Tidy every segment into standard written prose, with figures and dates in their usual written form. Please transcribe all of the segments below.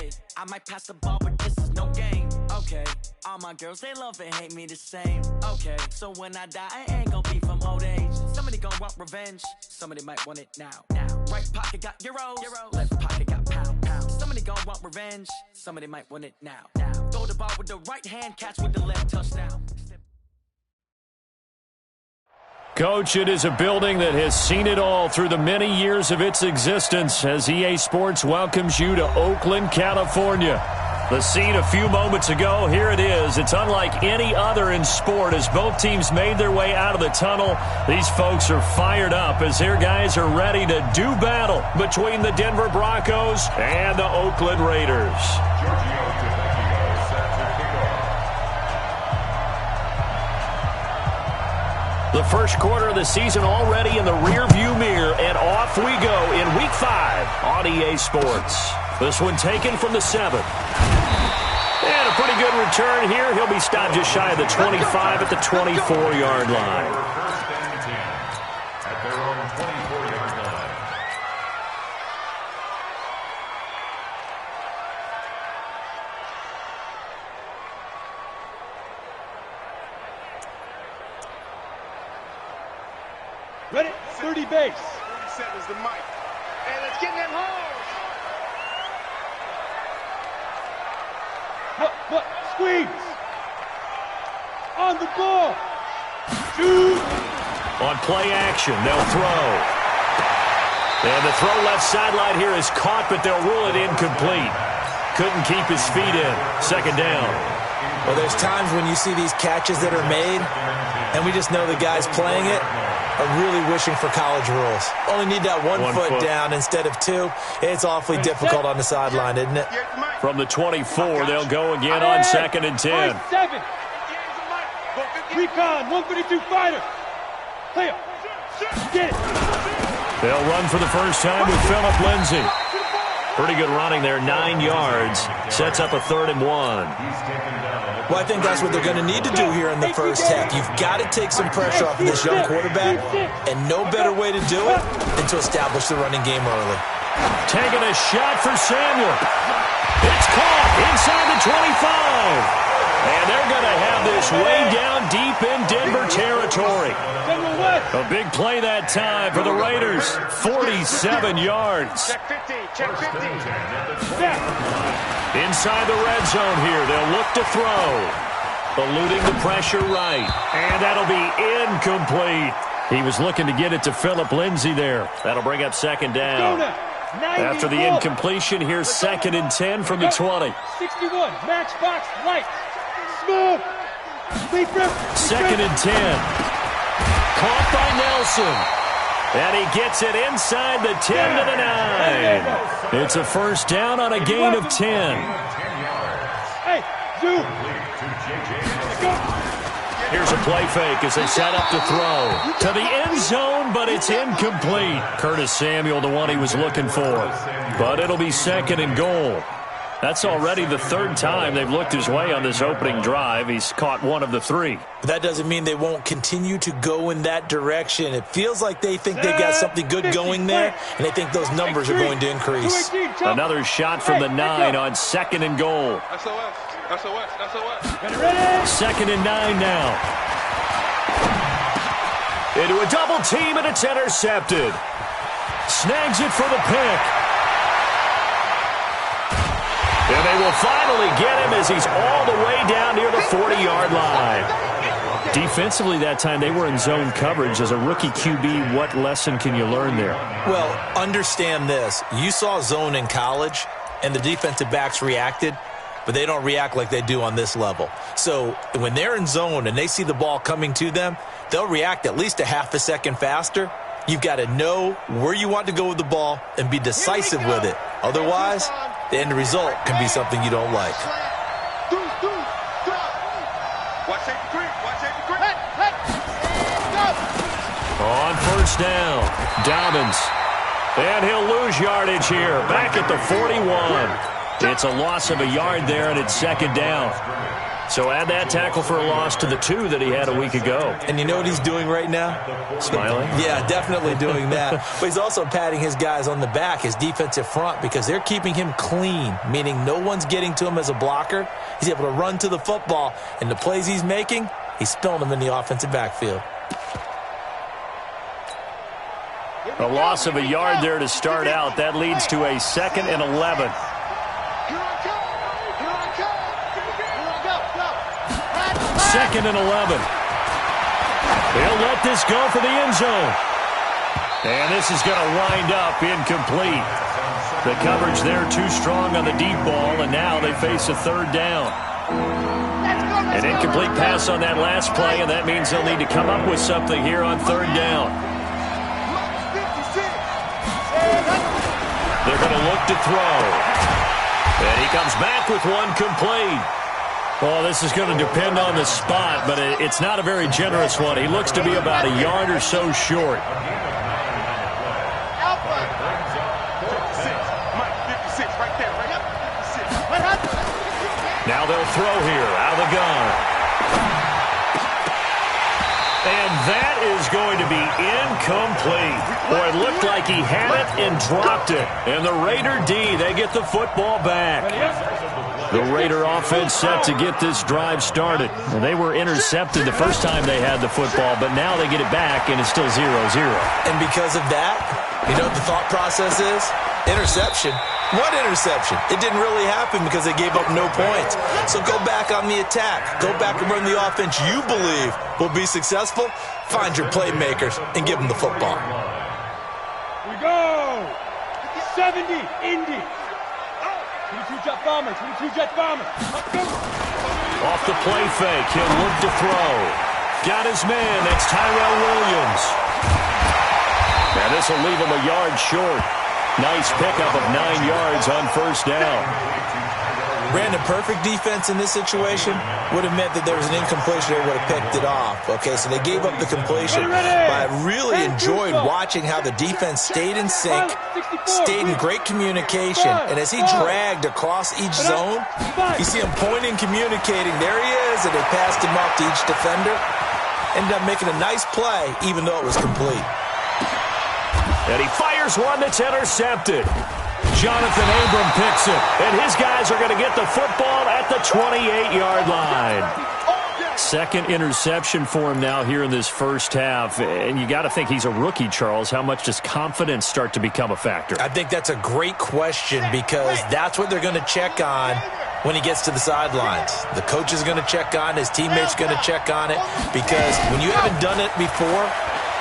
Hey, I might pass the ball, but this is no game. Okay, all my girls, they love and hate me the same. Okay, so when I die, I ain't gonna be from old age. Somebody gonna want revenge, somebody might want it now. Right pocket got euros, left pocket got pounds. Somebody gonna want revenge, somebody might want it now. Throw the ball with the right hand, catch with the left, touchdown. Coach, it is a building that has seen it all through the many years of its existence as EA Sports welcomes you to Oakland, California. The scene a few moments ago, here it is. It's unlike any other in sport as both teams made their way out of the tunnel. These folks are fired up as their guys are ready to do battle between the Denver Broncos and the Oakland Raiders. The first quarter of the season already in the rearview mirror, and off we go in Week 5 on EA Sports. This one taken from the 7. And a pretty good return here. He'll be stopped just shy of the 25 at the 24-yard line. Ready? 30 base. 37 is the mic. And let's get in them holes. Look, squeeze. On the ball. Shoot. On play action, they'll throw. And the throw left sideline here is caught, but they'll rule it incomplete. Couldn't keep his feet in. Second down. Well, there's times when you see these catches that are made, and we just know the guys playing it are really wishing for college rules. Only need that one foot down instead of two. It's awfully difficult on the sideline, isn't it? From the 24, they'll go again on 2nd and 10. 7. Recon, 132 fighter. Play up. Get it. They'll run for the first time with Phillip Lindsay. Pretty good running there, 9 yards. Sets up a 3rd and 1. Well, I think that's what they're going to need to do here in the first half. You've got to take some pressure off of this young quarterback, and no better way to do it than to establish the running game early. Taking a shot for Samuel. It's caught inside the 25. And they're going to have this way down deep in Denver territory. A big play that time for the Raiders. 47 yards. Check 50. Check 50. Inside the red zone here. They'll look to throw. Eluding the pressure right. And that'll be incomplete. He was looking to get it to Phillip Lindsay there. That'll bring up 2nd down. After the incompletion, here's 2nd and 10 from the 20. 61, matchbox, light. Smooth. 2nd and 10. Caught by Nelson. And he gets it inside the 10 to the 9. It's a first down on a gain of 10. Hey, Zoo. Here's a play fake as they set up to throw. To the end zone, but it's incomplete. Curtis Samuel, the one he was looking for. But it'll be 2nd and goal. That's already the 3rd time they've looked his way on this opening drive. He's caught one of the 3. But that doesn't mean they won't continue to go in that direction. It feels like they think they've got something good going there, and they think those numbers are going to increase. Another shot from the 9 on 2nd and goal. SOS. 2nd and 9 now. Into a double team, and it's intercepted. Snags it for the pick. And they will finally get him as he's all the way down near the 40-yard line. Defensively that time, they were in zone coverage. As a rookie QB, what lesson can you learn there? Well, understand this. You saw zone in college, and the defensive backs reacted, but they don't react like they do on this level. So when they're in zone and they see the ball coming to them, they'll react at least a half a second faster. You've got to know where you want to go with the ball and be decisive with it. Otherwise, the end result can be something you don't like. On first down, Dobbins. And he'll lose yardage here. Back at the 41. It's a loss of a yard there, and it's 2nd down. So add that tackle for a loss to the 2 that he had a week ago. And you know what he's doing right now? Smiling? Yeah, definitely doing that. But he's also patting his guys on the back, his defensive front, because they're keeping him clean, meaning no one's getting to him as a blocker. He's able to run to the football, and the plays he's making, he's spilling them in the offensive backfield. A loss of a yard there to start out. That leads to a 2nd and 11. Second and 11. They'll let this go for the end zone. And this is going to wind up incomplete. The coverage there too strong on the deep ball, and now they face a 3rd down. An incomplete pass on that last play, and that means they'll need to come up with something here on 3rd down. They're going to look to throw. And he comes back with one complete. Well, this is going to depend on the spot, but it's not a very generous one. He looks to be about a yard or so short. Now they'll throw here out of the gun. And that is going to be incomplete. Boy, it looked like he had it and dropped it. And the Raider D, they get the football back. The Raider offense set to get this drive started. Well, they were intercepted the first time they had the football, but now they get it back, and it's still 0-0. And because of that, you know what the thought process is? Interception. What interception? It didn't really happen because they gave up no points. So go back on the attack. Go back and run the offense you believe will be successful. Find your playmakers and give them the football. We go! 70, Indy. 22 Jet Bombers, 22 Jet Bombers. Off the play fake, he'll look to throw. Got his man, that's Tyrell Williams. And this will leave him a yard short. Nice pickup of 9 yards on 1st down. Brandon, perfect defense in this situation would have meant that there was an incompletion. They would have picked it off. Okay, so they gave up the completion. But I really enjoyed watching how the defense stayed in sync, stayed in great communication. And as he dragged across each zone, you see him pointing, communicating. There he is, and they passed him off to each defender. Ended up making a nice play, even though it was complete. And he fires one that's intercepted. Jonathan Abram picks it, and his guys are going to get the football at the 28-yard line. 2nd interception for him now here in this first half, and you got to think he's a rookie, Charles. How much does confidence start to become a factor? I think that's a great question because that's what they're going to check on when he gets to the sidelines. The coach is going to check on it, his teammates are going to check on it, because when you haven't done it before,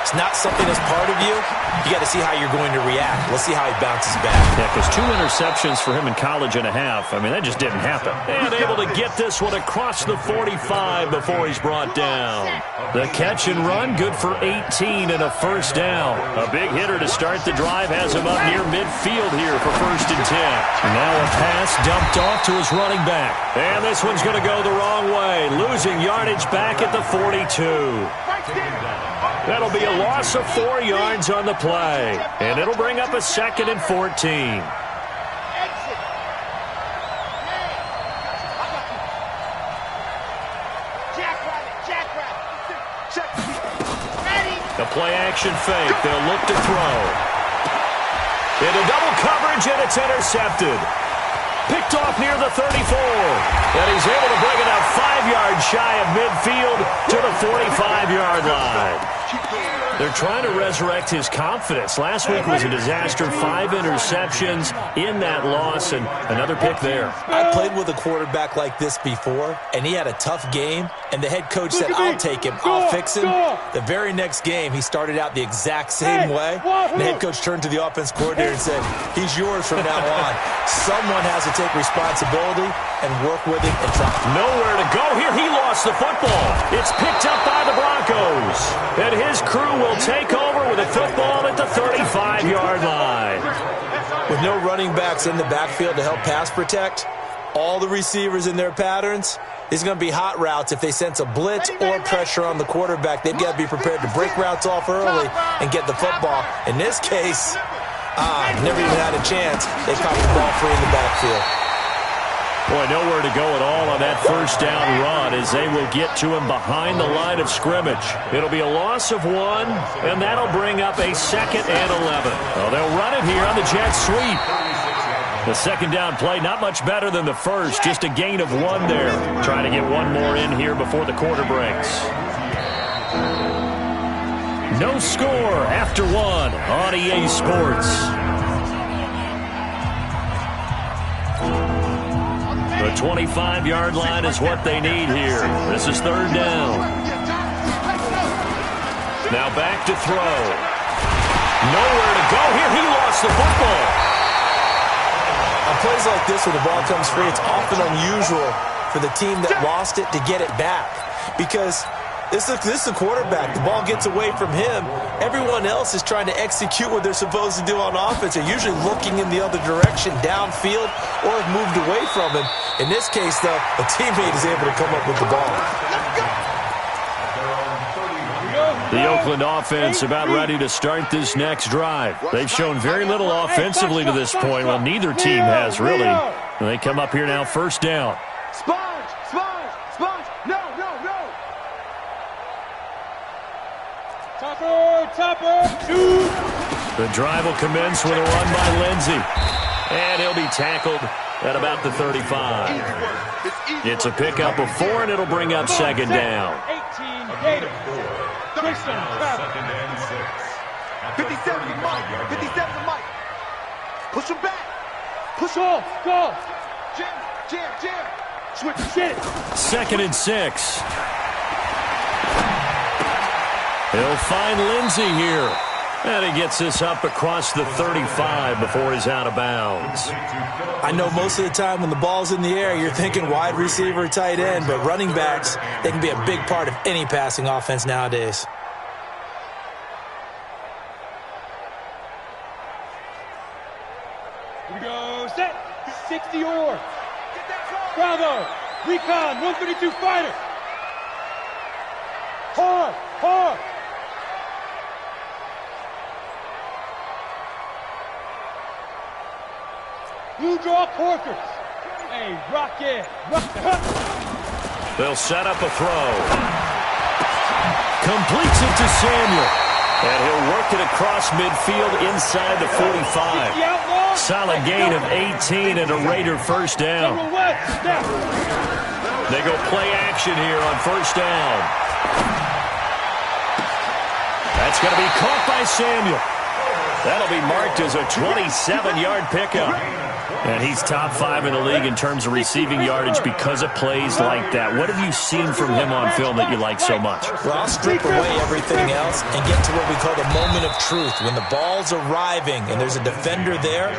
it's not something that's part of you. You got to see how you're going to react. Let's see how he bounces back. Yeah, because 2 interceptions for him in college and a half. I mean, that just didn't happen. And able to get this one across the 45 before he's brought down. The catch and run, good for 18 and a 1st down. A big hitter to start the drive has him up near midfield here for 1st and 10. Now a pass dumped off to his running back. And this one's going to go the wrong way, losing yardage back at the 42. That'll be a loss of 4 yards on the play. And it'll bring up a 2nd and 14. The play action fake. They'll look to throw. Into double coverage, and it's intercepted. Picked off near the 34. And he's able to bring it up 5 yards shy of midfield to the 45-yard line. They're trying to resurrect his confidence. Last week was a disaster. 5 interceptions in that loss, and another pick there. I played with a quarterback like this before, and he had a tough game, and the head coach said, I'll take him, I'll fix him. The very next game, he started out the exact same way. And the head coach turned to the offense coordinator and said, he's yours from now on. Someone has to take responsibility and work with him and try. Nowhere to go here. He lost the football. It's picked up by the Broncos. And his crew will take over with a football at the 35-yard line. With no running backs in the backfield to help pass protect, all the receivers in their patterns, it's going to be hot routes. If they sense a blitz or pressure on the quarterback, they've got to be prepared to break routes off early and get the football. In this case, never even had a chance. They caught the ball free in the backfield. Boy, nowhere to go at all on that first down run as they will get to him behind the line of scrimmage. It'll be a loss of 1, and that'll bring up a 2nd and 11. Well, they'll run it here on the jet sweep. The second down play, not much better than the first, just a gain of 1 there. Trying to get one more in here before the quarter breaks. No score after 1 on EA Sports. The 25-yard line is what they need here. This is 3rd down. Now back to throw. Nowhere to go here. He lost the football. On plays like this where the ball comes free, it's often unusual for the team that lost it to get it back. Because this is the quarterback. The ball gets away from him. Everyone else is trying to execute what they're supposed to do on offense. They're usually looking in the other direction, downfield, or have moved away from him. In this case, though, a teammate is able to come up with the ball. The Oakland offense about ready to start this next drive. They've shown very little offensively to this point. Well, neither team has, really. And they come up here now, 1st down. Sponge, sponge, sponge. No, no, no. Topper, shoot. The drive will commence with a run by Lindsey. And he'll be tackled at about the 35. It's a pickup of 4, and it'll bring up 2nd down. 18 Gators. 57 Mike. 57 Mike. Push him back. Push Go, go. Jam. Switch. Get it. 2nd and 6. He'll find Lindsey here. And he gets this up across the 35 before he's out of bounds. I know most of the time when the ball's in the air, you're thinking wide receiver, tight end, but running backs, they can be a big part of any passing offense nowadays. Here we go. Set. 60 or. Bravo. Recon. 132 fighter. Hard. Blue draw Corkers. Hey, rock it. They'll set up a throw. Completes it to Samuel. And he'll work it across midfield inside the 45. Solid gain of 18 and a Raider 1st down. They go play action here on 1st down. That's going to be caught by Samuel. That'll be marked as a 27-yard pickup. And he's top 5 in the league in terms of receiving yardage because of plays like that. What have you seen from him on film that you like so much? Well, I'll strip away everything else and get to what we call the moment of truth. When the ball's arriving and there's a defender there,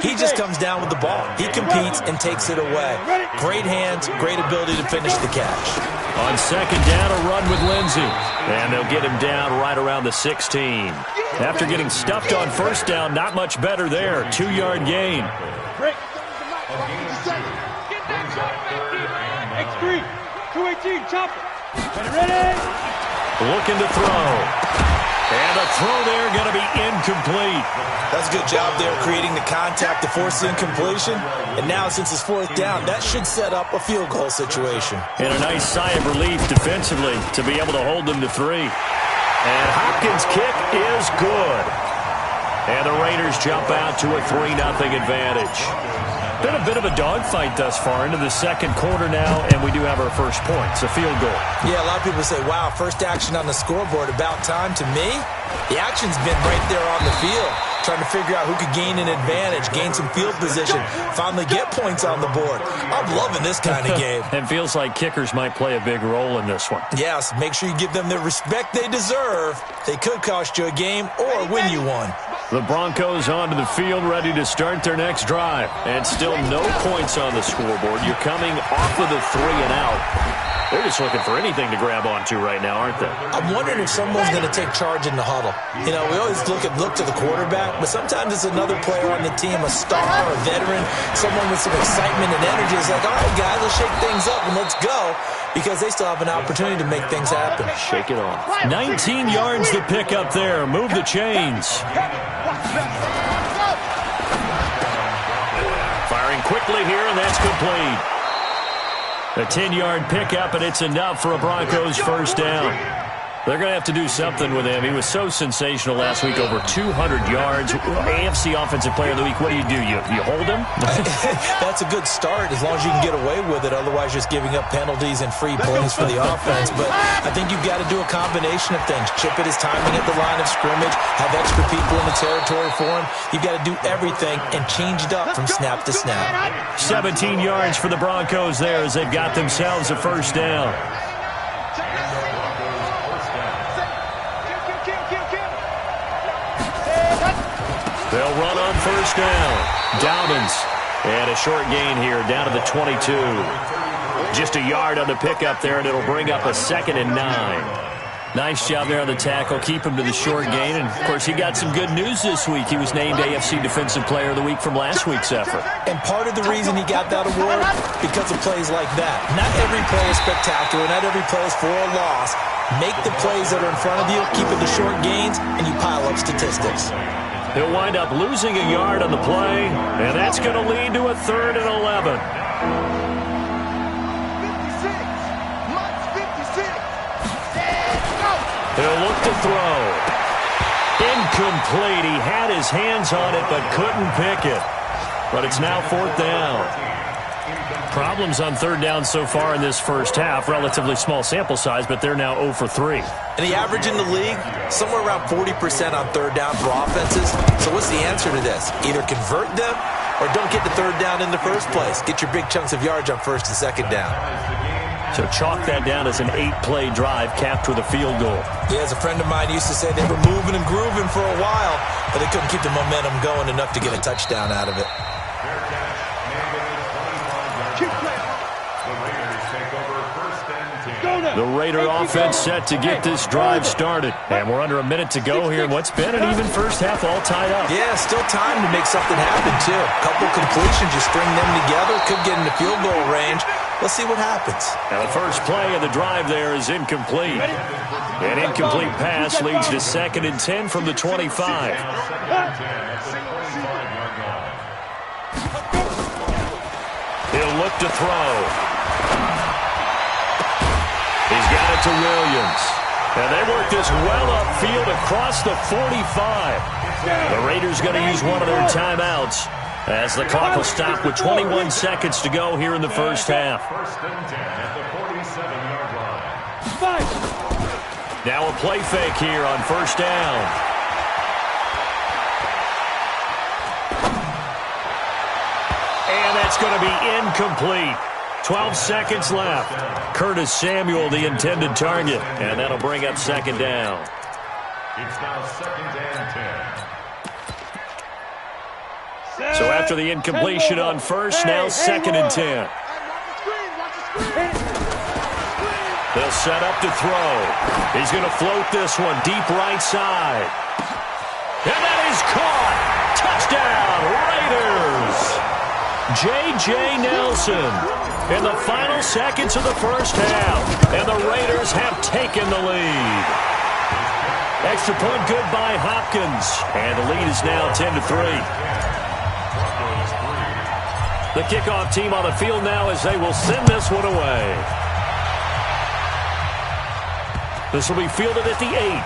he just comes down with the ball. He competes and takes it away. Great hands, great ability to finish the catch. On 2nd down, a run with Lindsey. And they'll get him down right around the 16. After getting stuffed on 1st down, not much better there. 2-yard gain. Break. X3. 218. Chopper. Ready. Looking to throw. And a throw there going to be incomplete. That's a good job there creating the contact to force the incompletion. And now since it's 4th down, that should set up a field goal situation. And a nice sigh of relief defensively to be able to hold them to 3. And Hopkins' kick is good. And the Raiders jump out to a 3-0 advantage. Been a bit of a dogfight thus far into the 2nd quarter now, and we do have our first point. It's a field goal. Yeah, a lot of people say, wow, first action on the scoreboard, about time. To me, the action's been right there on the field, trying to figure out who could gain an advantage, gain some field position, finally get points on the board. I'm loving this kind of game. It feels like kickers might play a big role in this one. Yes, make sure you give them the respect they deserve. They could cost you a game or win you one. The Broncos onto the field, ready to start their next drive. And still no points on the scoreboard. You're coming off of the 3 and out. They're just looking for anything to grab onto right now, aren't they? I'm wondering if someone's going to take charge in the huddle. You know, we always look to the quarterback, but sometimes it's another player on the team, a star, a veteran, someone with some excitement and energy. It's like, all right, guys, let's shake things up and let's go, because they still have an opportunity to make things happen. Shake it off. 19 yards to pick up there. Move the chains. Firing quickly here, and that's complete. A 10-yard pickup, and it's enough for a Broncos first down. They're going to have to do something with him. He was so sensational last week, over 200 yards. AFC Offensive Player of the Week, what do? You hold him? That's a good start as long as you can get away with it. Otherwise, just giving up penalties and free plays for the offense. But I think you've got to do a combination of things. Chip at his timing at the line of scrimmage, have extra people in the territory for him. You've got to do everything and change it up from snap to snap. 17 yards for the Broncos there as they've got themselves a first down. They'll run on first down. Dobbins. And a short gain here down to the 22. Just a yard on the pickup there, and it'll bring up a 2nd and 9. Nice job there on the tackle. Keep him to the short gain. And, of course, he got some good news this week. He was named AFC Defensive Player of the Week from last week's effort. And part of the reason he got that award, because of plays like that. Not every play is spectacular. Not every play is for a loss. Make the plays that are in front of you, keep it to short gains, and you pile up statistics. He'll wind up losing a yard on the play, and that's going to lead to a 3rd and 11. 56. He'll look to throw. Incomplete. He had his hands on it but couldn't pick it. But it's now 4th down. Problems on 3rd down so far in this first half. Relatively small sample size, but they're now 0 for 3. And the average in the league, somewhere around 40% on 3rd down for offenses. So what's the answer to this? Either convert them or don't get the 3rd down in the first place. Get your big chunks of yards on 1st and 2nd down. So chalk that down as an 8-play drive capped with a field goal. Yeah, as a friend of mine used to say, they were moving and grooving for a while, but they couldn't keep the momentum going enough to get a touchdown out of it. The Raider offense set to get this drive started. And we're under a minute to go here in what's been an even first half, all tied up. Yeah, still time to make something happen, too. A couple completions, you string them together, could get into field goal range. Let's see what happens. Now the first play of the drive there is incomplete. An incomplete pass leads to 2nd and 10 from the 25. He'll look to throw. He's got it to Williams. And they work this well upfield across the 45. The Raiders going to use one of their timeouts as the clock will stop with 21 seconds to go here in the first half. Now a play fake here on first down. And that's going to be incomplete. 12 seconds left. Curtis Samuel, the intended target. And that'll bring up 2nd down. It's now 2nd and 10. So after the incompletion on first, now 2nd and 10. They'll set up to throw. He's going to float this one deep right side. And that is caught. Touchdown, Raiders. J.J. Nelson in the final seconds of the first half. And the Raiders have taken the lead. Extra point good by Hopkins. And the lead is now 10-3. The kickoff team on the field now as they will send this one away. This will be fielded at the 8.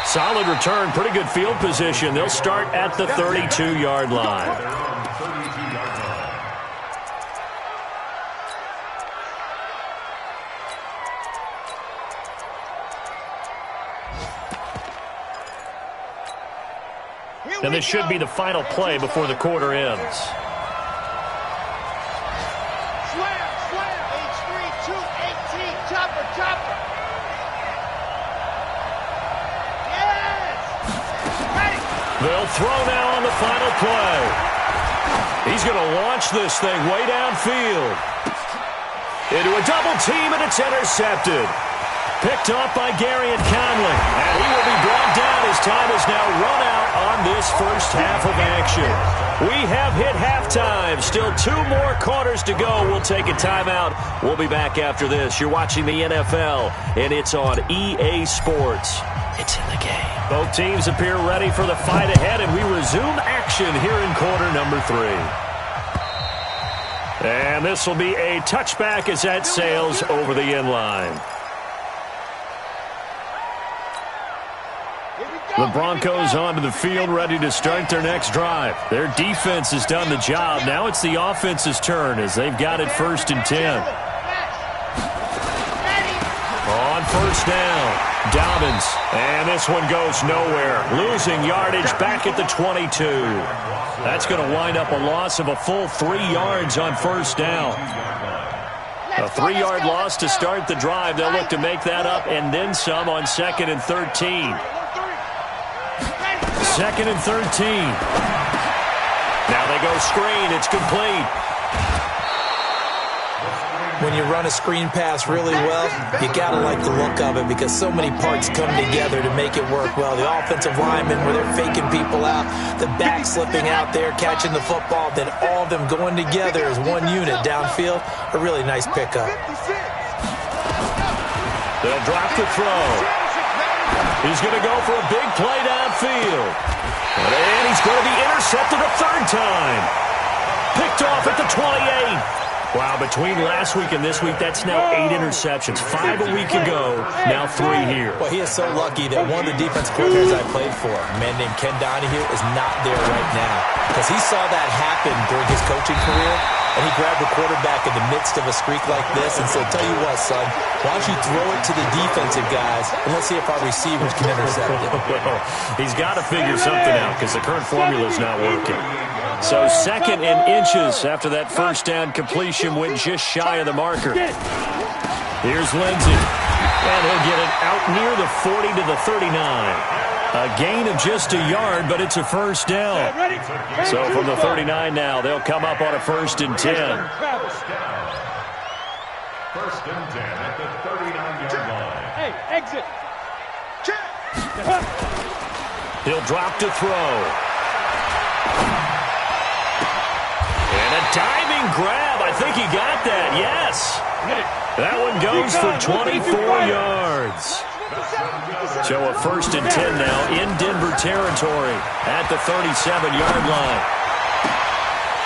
Solid return, pretty good field position. They'll start at the 32-yard line. And this should be the final play before the quarter ends. They'll throw now on the final play. He's going to launch this thing way downfield. Into a double team, and it's intercepted. Picked off by Gary and Conley. And he will be brought down as time is now run out on this first half of action. We have hit halftime drive. Still 2 more quarters to go. We'll take a timeout. We'll be back after this. You're watching the NFL, and it's on EA Sports. It's in the game. Both teams appear ready for the fight ahead, and we resume action here in quarter number 3. And this will be a touchback as that sails over the end line. The Broncos onto the field, ready to start their next drive. Their defense has done the job. Now it's the offense's turn as they've got it 1st and 10. On 1st down, Dobbins. And this one goes nowhere. Losing yardage back at the 22. That's going to wind up a loss of a full 3 yards on 1st down. A 3-yard loss to start the drive. They'll look to make that up and then some on 2nd and 13. 2nd and 13. Now they go screen. It's complete. When you run a screen pass really well, you got to like the look of it because so many parts come together to make it work well. The offensive linemen, where they're faking people out, the back slipping out there, catching the football, then all of them going together as one unit downfield. A really nice pickup. They'll drop the throw. He's going to go for a big play downfield. And he's going to be intercepted a 3rd time. Picked off at the 28. Wow, between last week and this week, that's now 8 interceptions. 5 a week ago, now 3 here. Well, he is so lucky that one of the defense coordinators I played for, a man named Ken Donahue, is not there right now. Because he saw that happen during his coaching career, and he grabbed the quarterback in the midst of a streak like this and said, tell you what, son, why don't you throw it to the defensive guys, and let's see if our receivers can intercept it. He's got to figure something out because the current formula is not working. So 2nd and inches after that 1st down completion went just shy of the marker. Here's Lindsey. And he'll get it out near the 40 to the 39. A gain of just a yard, but it's a 1st down. So from the 39 now, they'll come up on a 1st and 10. 1st and 10 at the 39-yard line. Hey, exit. He'll drop to throw. And a diving grab. I think he got that. Yes. That one goes for 24 yards. So a 1st and 10 now in Denver territory at the 37-yard line.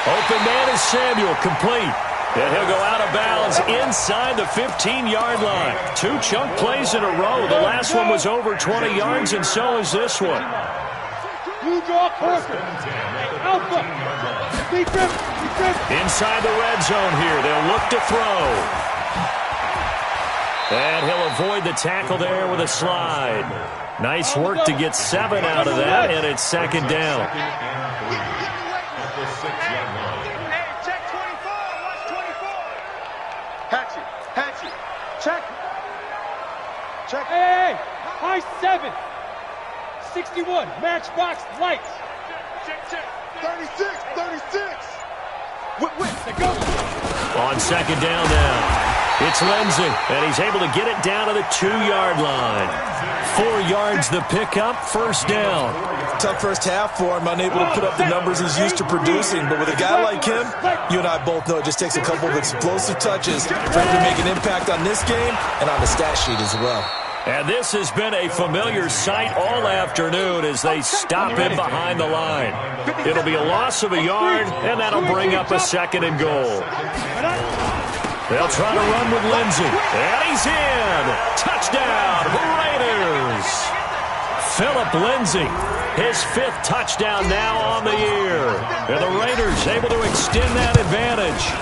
Open man is Samuel, complete. And he'll go out of bounds inside the 15-yard line. 2 chunk plays in a row. The last one was over 20 yards, and so is this one. You draw closer. Alpha. Inside the red zone here. They'll look to throw. And he'll avoid the tackle there with a slide. Nice work to get 7 out of that, and it's 2nd down. Check 24. Watch 24. Hatchet. Check. Hey. High 7. 61. Matchbox lights. Check. 36. Whip. Go. On 2nd down now. It's Lindsey, and he's able to get it down to the 2-yard line. 4 yards the pickup, 1st down. Tough first half for him, unable to put up the numbers he's used to producing. But with a guy like him, you and I both know it just takes a couple of explosive touches for him to make an impact on this game and on the stat sheet as well. And this has been a familiar sight all afternoon as they stop him behind the line. It'll be a loss of a yard, and that'll bring up a 2nd and goal. They'll try to run with Lindsey. And he's in. Touchdown, Raiders. Philip Lindsey, his 5th touchdown now on the year. And the Raiders able to extend that advantage.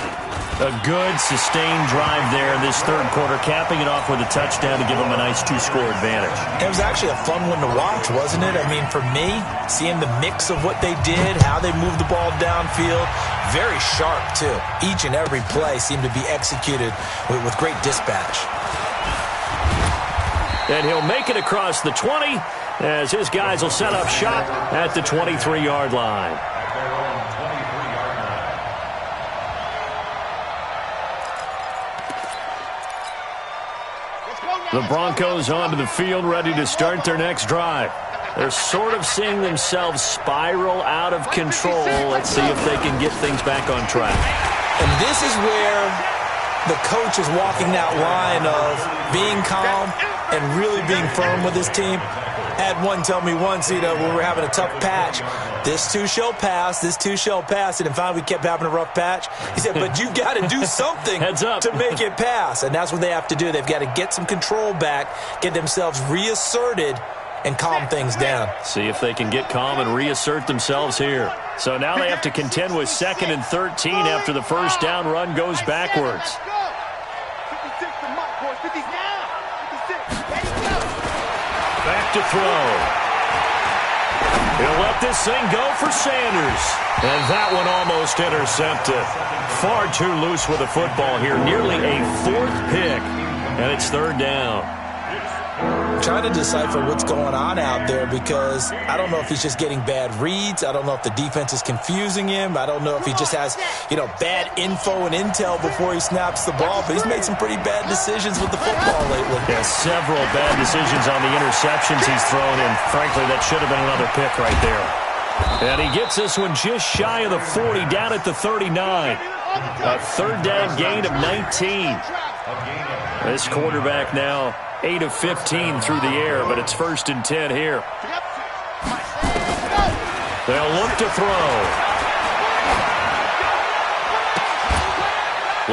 A good, sustained drive there in this 3rd quarter, capping it off with a touchdown to give them a nice 2-score advantage. It was actually a fun one to watch, wasn't it? I mean, for me, seeing the mix of what they did, how they moved the ball downfield, very sharp, too. Each and every play seemed to be executed with great dispatch. And he'll make it across the 20 as his guys will set up shop at the 23-yard line. The Broncos onto the field, ready to start their next drive. They're sort of seeing themselves spiral out of control. Let's see if they can get things back on track. And this is where the coach is walking that line of being calm and really being firm with his team. Had one tell me once, when we were having a tough patch, this too shall pass, this too shall pass. And finally we kept having a rough patch. He said, but you got to do something Heads up. to make it pass. And that's what they have to do. They've got to get some control back, get themselves reasserted, and calm things down. See if they can get calm and reassert themselves here. So now they have to contend with 2nd and 13 after the first down run goes backwards. Back to throw. He'll let this thing go for Sanders. And that one almost intercepted. Far too loose with the football here. Nearly a 4th pick. And it's 3rd down. I'm trying to decipher what's going on out there because I don't know if he's just getting bad reads. I don't know if the defense is confusing him. I don't know if he just has, bad info and intel before he snaps the ball. But he's made some pretty bad decisions with the football lately. Yeah, several bad decisions on the interceptions he's thrown in. Frankly, that should have been another pick right there. And he gets this one just shy of the 40, down at the 39. A 3rd down gain of 19. This quarterback now 8 of 15 through the air, but it's 1st and 10 here. They'll look to throw.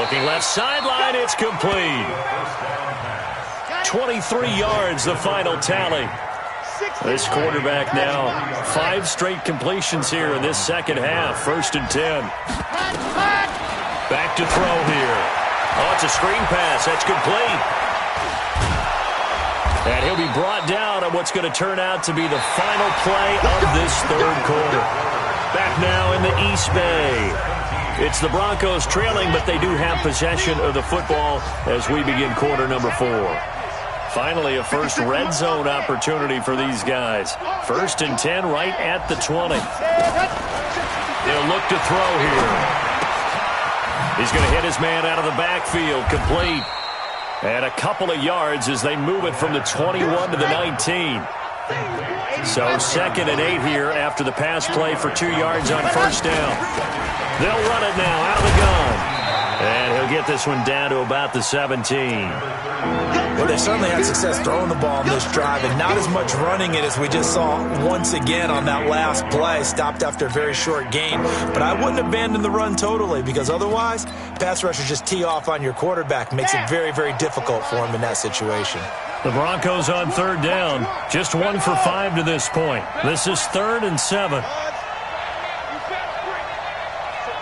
Looking left sideline, it's complete. 23 yards, the final tally. This quarterback now 5 straight completions here in this second half. 1st and 10. Back to throw here. Oh, it's a screen pass. That's complete. And he'll be brought down on what's going to turn out to be the final play of this 3rd quarter. Back now in the East Bay. It's the Broncos trailing, but they do have possession of the football as we begin quarter number 4. Finally, a first red zone opportunity for these guys. 1st and 10 right at the 20. They'll look to throw here. He's going to hit his man out of the backfield. Complete. And a couple of yards as they move it from the 21 to the 19. So 2nd and 8 here after the pass play for 2 yards on 1st down. They'll run it now out of the gun. And he'll get this one down to about the 17. Well, they certainly had success throwing the ball on this drive and not as much running it as we just saw once again on that last play. Stopped after a very short gain. But I wouldn't abandon the run totally because otherwise, pass rushers just tee off on your quarterback. Makes it very, very difficult for him in that situation. The Broncos on 3rd down. Just 1 for 5 to this point. This is 3rd and 7.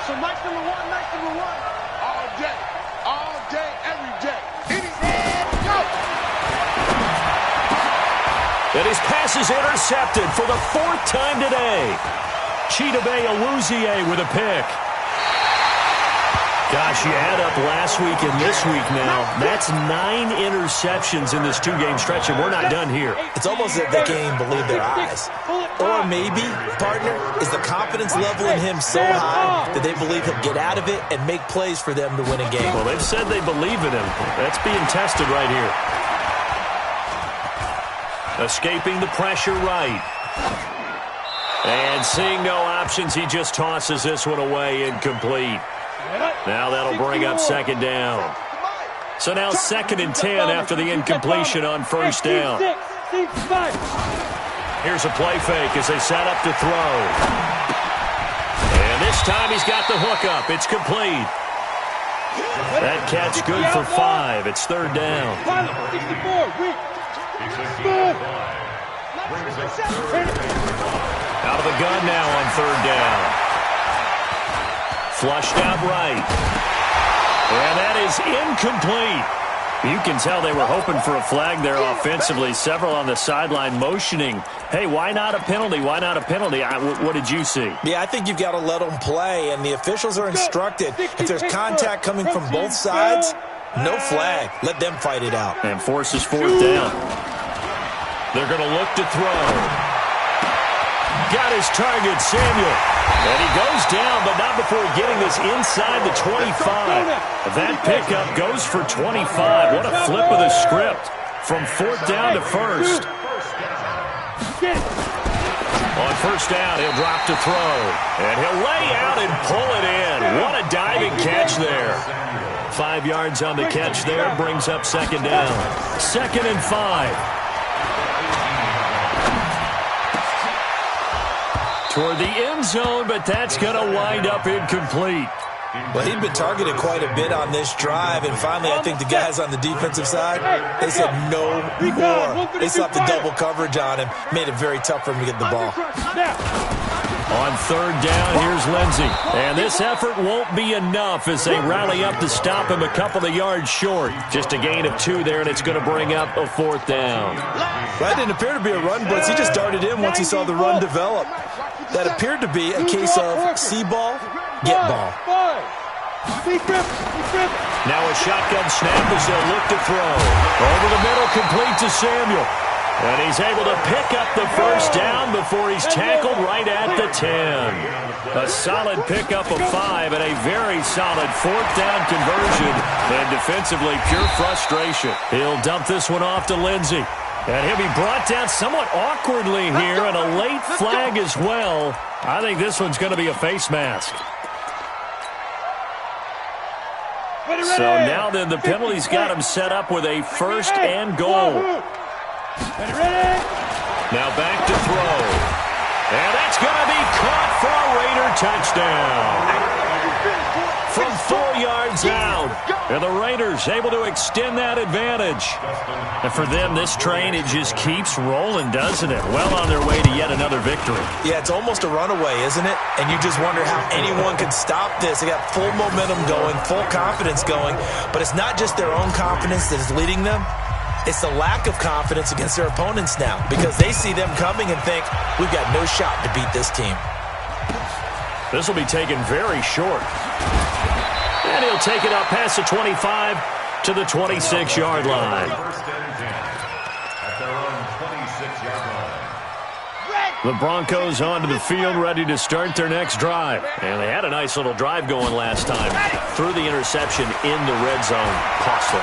So nice number one. All day, every day. Go! And his pass is intercepted for the 4th time today. Chidobe Awuzie with a pick. Gosh, you add up last week and this week now. That's 9 interceptions in this 2-game stretch, and we're not done here. It's almost as if they can't even believe their eyes. Or maybe, partner, is the confidence level in him so high that they believe he'll get out of it and make plays for them to win a game. Well, they've said they believe in him. That's being tested right here. Escaping the pressure right. And seeing no options, he just tosses this one away, incomplete. Now that'll bring up 2nd down. So now 2nd and 10 after the incompletion on 1st down. Here's a play fake as they set up to throw. And this time he's got the hook up. It's complete. That catch good for 5. It's 3rd down. Out of the gun now on 3rd down. Flushed out right. And that is incomplete. You can tell they were hoping for a flag there offensively. Several on the sideline motioning, hey, why not a penalty? Why not a penalty? What did you see? Yeah, I think you've got to let them play, and the officials are instructed. If there's contact coming from both sides, no flag. Let them fight it out. And forces 4th down. They're going to look to throw. Got his target, Samuel. And he goes down, but not before getting this inside the 25. That pickup goes for 25. What a flip of the script from 4th down to 1st. On first down, he'll drop to throw. And he'll lay out and pull it in. What a diving catch there. 5 yards on the catch there, brings up second down. 2nd and 5. Toward the end zone, but that's going to wind up incomplete. Well, he'd been targeted quite a bit on this drive, and finally I think the guys on the defensive side, they said no more. They slapped the double coverage on him, made it very tough for him to get the ball. On 3rd down, here's Lindsey. And this effort won't be enough as they rally up to stop him a couple of yards short. Just a gain of 2 there, and it's going to bring up a 4th down. That didn't appear to be a run blitz. He just darted in once he saw the run develop. That appeared to be a case of see ball, get ball. Now a shotgun snap as they'll look to throw. Over the middle, complete to Samuel. And he's able to pick up the first down before he's tackled right at the 10. A solid pickup of 5 and a very solid 4th down conversion. And defensively, pure frustration. He'll dump this one off to Lindsey. And he'll be brought down somewhat awkwardly here, and a late flag as well. I think this one's going to be a face mask. So now then, the penalty's got him set up with a 1st and goal. Now back to throw. And that's going to be caught for a Raider touchdown. From 4 yards out. And the Raiders able to extend that advantage. And for them, this train, it just keeps rolling, doesn't it? Well on their way to yet another victory. Yeah, it's almost a runaway, isn't it? And you just wonder how anyone could stop this. They got full momentum going, full confidence going. But it's not just their own confidence that is leading them. It's the lack of confidence against their opponents now, because they see them coming and think, we've got no shot to beat this team. This will be taken very short. And he'll take it up past the 25 to the 26-yard line. At their own 26-yard line. The Broncos onto the field, ready to start their next drive. And they had a nice little drive going last time. Threw the interception in the red zone. Costly.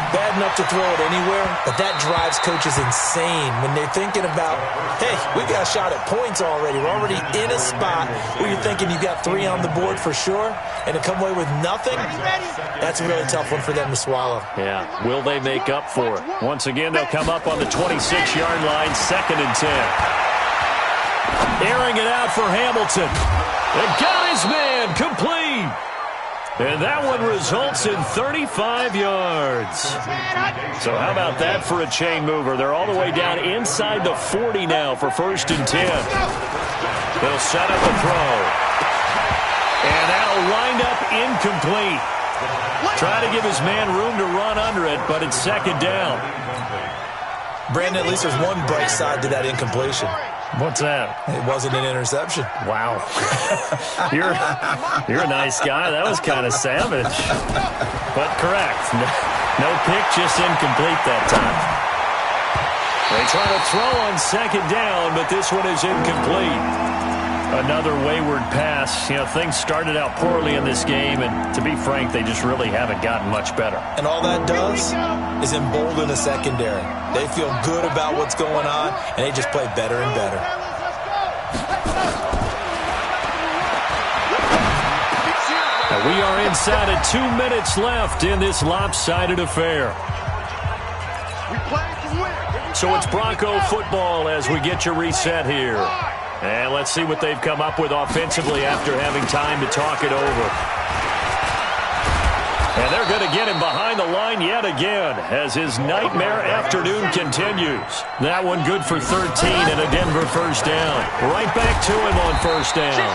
Bad enough to throw it anywhere, but that drives coaches insane when they're thinking about, hey, we got a shot at points already. We're already in a spot where you're thinking you got 3 on the board for sure, and to come away with nothing, that's a really tough one for them to swallow. Yeah, will they make up for it? Once again, they'll come up on the 26-yard line, 2nd and 10. Airing it out for Hamilton. They got his man complete. And that one results in 35 yards. So how about that for a chain mover? They're all the way down inside the 40 now for 1st and 10. They'll set up a throw. And that'll wind up incomplete. Try to give his man room to run under it, but it's 2nd down. Brandon, at least there's one bright side to that incompletion. What's that? It wasn't an interception. Wow. You're a nice guy. That was kind of savage. But correct. No pick, just incomplete that time. They try to throw on 2nd down, but this one is incomplete. Another wayward pass. You know, things started out poorly in this game, and to be frank, they just really haven't gotten much better. And all that does is embolden the secondary. They feel good about what's going on, and they just play better and better. Now we are inside of 2 minutes left in this lopsided affair. So it's Bronco football as we get you reset here. And let's see what they've come up with offensively after having time to talk it over. And they're going to get him behind the line yet again as his nightmare afternoon continues. That one good for 13 and a Denver 1st down. Right back to him on 1st down.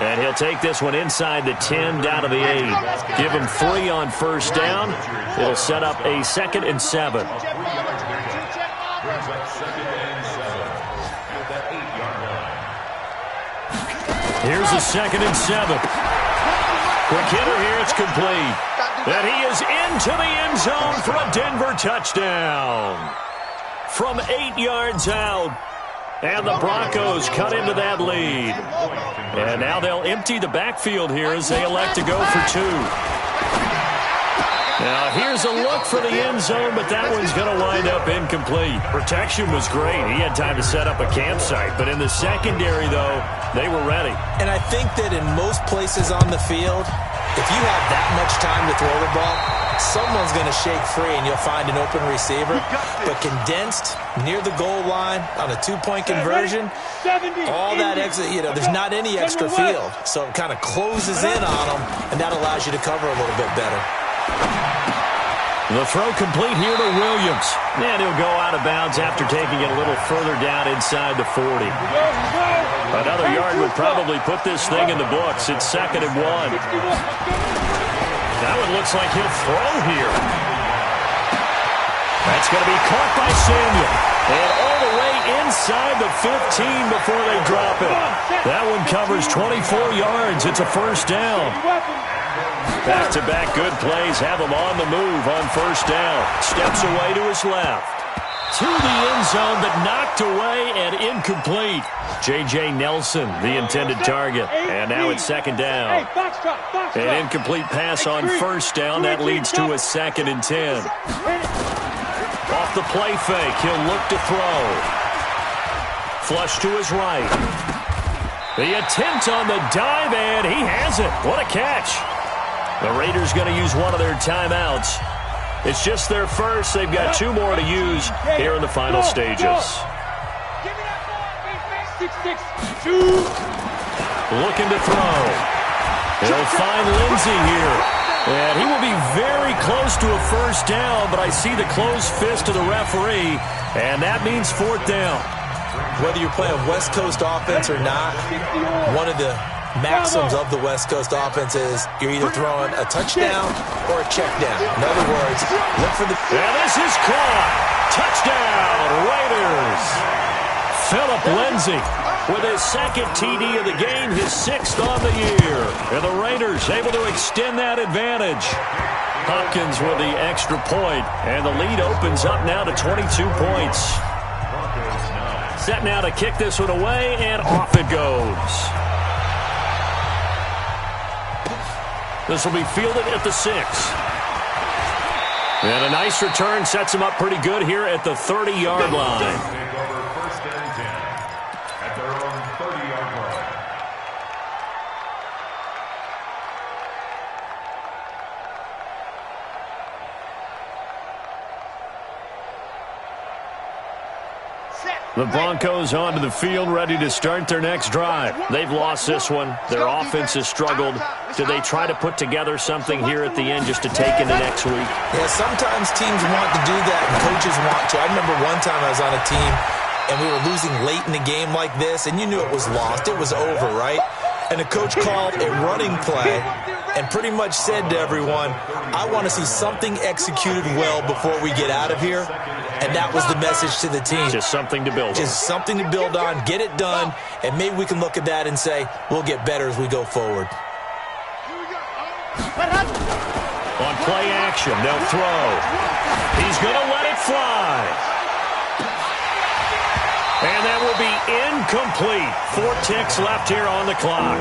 And he'll take this one inside the 10 down to the 8. Give him 3 on 1st down. It'll set up a 2nd and 7. Here's a 2nd and 7. Quick hitter here, it's complete. And he is into the end zone for a Denver touchdown. From 8 yards out. And the Broncos cut into that lead. And now they'll empty the backfield here as they elect to go for 2. Now, here's a look for the end zone, but that one's going to wind up incomplete. Protection was great. He had time to set up a campsite, but in the secondary, though, they were ready. And I think that in most places on the field, if you have that much time to throw the ball, someone's going to shake free and you'll find an open receiver. But condensed near the goal line on a two-point conversion, all that extra, there's not any extra field. So it kind of closes in on them, and that allows you to cover a little bit better. The throw complete here to Williams. And he'll go out of bounds after taking it a little further down inside the 40. Another yard would probably put this thing in the books. It's 2nd and 1. That one looks like he'll throw here. That's going to be caught by Samuel. And all the way inside the 15 before they drop it. That one covers 24 yards. It's a first down. Back-to-back good plays have him on the move on first down. Steps away to his left. To the end zone, but knocked away and incomplete. J.J. Nelson, the intended target. And now it's 2nd down. An incomplete pass on first down. That leads to a 2nd and 10. Off the play fake, he'll look to throw. Flush to his right. The attempt on the dive, and he has it. What a catch. The Raiders going to use one of their timeouts. It's just their first. They've got 2 more to use here in the final stages. Looking to throw. He'll find Lindsey here. And he will be very close to a first down, but I see the closed fist of the referee, and that means 4th down. Whether you're playing West Coast offense or not, one of the maxims of the West Coast offense is you're either throwing a touchdown or a check down. In other words, look for the... And this is caught. Touchdown, Raiders. Phillip Lindsay with his 2nd TD of the game, his 6th on the year. And the Raiders able to extend that advantage. Hopkins with the extra point, and the lead opens up now to 22 points. Set now to kick this one away, and off it goes. This will be fielded at the 6. And a nice return sets him up pretty good here at the 30-yard line. Take over 1st and 10 at their own 30-yard line. The Broncos onto the field, ready to start their next drive. They've lost this one. Their offense has struggled. Do they try to put together something here at the end just to take into next week? Yeah, sometimes teams want to do that, and coaches want to. I remember one time I was on a team, and we were losing late in a game like this, and you knew it was lost. It was over, right? And the coach called a running play and pretty much said to everyone, I want to see something executed well before we get out of here. And that was the message to the team. Just something to build on. Just something to build on, get it done, and maybe we can look at that and say, we'll get better as we go forward. On play action, they'll throw. He's going to let it fly. And that will be incomplete. 4 ticks left here on the clock.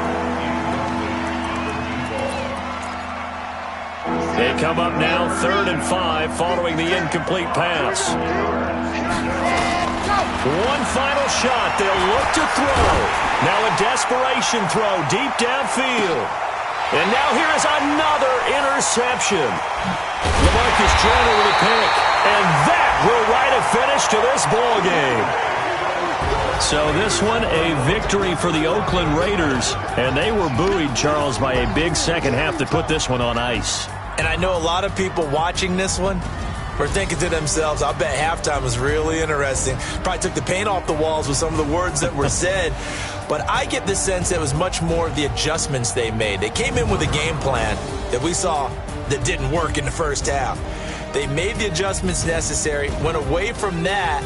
They come up now 3rd and 5 following the incomplete pass. One final shot. They'll look to throw. Now a desperation throw deep downfield. And now here is another interception. LaMarcus Joyner with a pick. And that will write a finish to this ball game. So this one, a victory for the Oakland Raiders. And they were buoyed, Charles, by a big second half that put this one on ice. And I know a lot of people watching this one were thinking to themselves, I bet halftime was really interesting. Probably took the paint off the walls with some of the words that were said. But I get the sense that it was much more the adjustments they made. They came in with a game plan that we saw that didn't work in the first half. They made the adjustments necessary, went away from that,